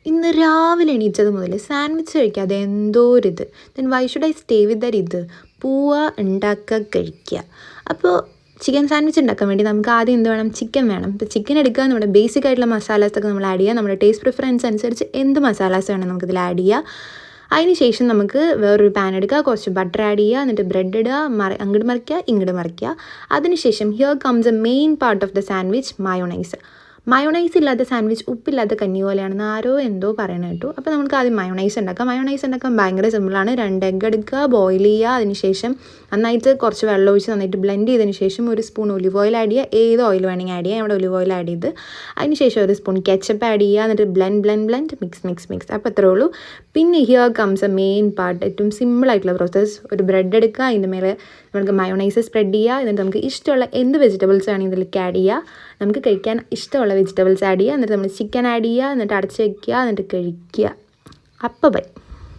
ഇന്ന് രാവിലെ എണീറ്റത് മുതൽ സാൻഡ്വിച്ച് കഴിക്കാതെ എന്തോ ഒരിത്. Then why should I stay with that ഇത്? പോവുക, ഉണ്ടാക്കുക, കഴിക്കുക. അപ്പോൾ ചിക്കൻ സാൻഡ്വിച്ച് ഉണ്ടാക്കാൻ വേണ്ടി നമുക്ക് ആദ്യം എന്ത് വേണം? ചിക്കൻ വേണം. ഇപ്പോൾ ചിക്കൻ എടുക്കുക, നമ്മുടെ ബേസിക് ആയിട്ടുള്ള മസാലാസൊക്കെ നമ്മൾ ആഡ് ചെയ്യുക. നമ്മുടെ ടേസ്റ്റ് പ്രിഫറൻസ് അനുസരിച്ച് എന്ത് മസാലാസ് വേണം നമുക്കിതിൽ ആഡ് ചെയ്യുക. അതിന് ശേഷം നമുക്ക് വേറൊരു പാൻ എടുക്കുക, കുറച്ച് ബട്ടർ ആഡ് ചെയ്യുക, എന്നിട്ട് ബ്രെഡ് ഇടുക, അങ്ങോട്ട് മറിക്കുക, ഇങ്ങോട്ട് മറിക്കുക. അതിനുശേഷം here comes A main part of the sandwich, mayonnaise. Mayonnaise ഇല്ലാത്ത സാൻഡ്വിച്ച് ഉപ്പില്ലാത്ത കഞ്ഞി പോലെയാണെന്ന് ആരോ എന്തോ പറയണ കേട്ടു. അപ്പോൾ നമുക്ക് ആദ്യം മയോണൈസ് ഉണ്ടാക്കാം. മയോണൈസ് ഉണ്ടാക്കാൻ ഭയങ്കര സിമ്പിളാണ്. 2 എഗ്ഗ് എടുക്കുക, ബോയിൽ ചെയ്യുക. അതിനുശേഷം നന്നായിട്ട് കുറച്ച് വെള്ളം ഒഴിച്ച് നന്നായിട്ട് ബ്ലെൻഡ് ചെയ്തതിന് ശേഷം 1 സ്പൂൺ ഒലിവ് ഓയിൽ ആഡ് ചെയ്യുക. ഏത് ഓയിൽ വേണമെങ്കിൽ ആഡ് ചെയ്യുക. ഇവിടെ ഒലിവ് ഓയിൽ ആഡ് ചെയ്ത് അതിനുശേഷം 1 സ്പൂൺ കെച്ചപ്പ് ആഡ് ചെയ്യുക. എന്നിട്ട് ബ്ലെൻഡ് മിക്സ്. അപ്പോൾ അത്രേ ഉള്ളൂ. പിന്നെ here comes A main part, ഏറ്റവും സിമ്പിളായിട്ടുള്ള പ്രോസസ്സ്. ഒരു ബ്രെഡ് എടുക്കുക, അതിൻ്റെ മേലെ നമുക്ക് മയോണൈസ് സ്പ്രെഡ് ചെയ്യുക. എന്നിട്ട് നമുക്ക് ഇഷ്ടമുള്ള എന്ത് വെജിറ്റബിൾസ് വേണമെങ്കിൽ ഇതിലേക്ക് ആഡ് ചെയ്യുക. നമുക്ക് കഴിക്കാൻ ഇഷ്ടമുള്ള വെജിറ്റബിൾസ് ആഡ് ചെയ്യുക. എന്നിട്ട് നമ്മൾ ചിക്കൻ ആഡ് ചെയ്യുക. എന്നിട്ട് അടച്ച് വയ്ക്കുക. എന്നിട്ട് കഴിക്കുക. അപ്പോൾ ബൈ.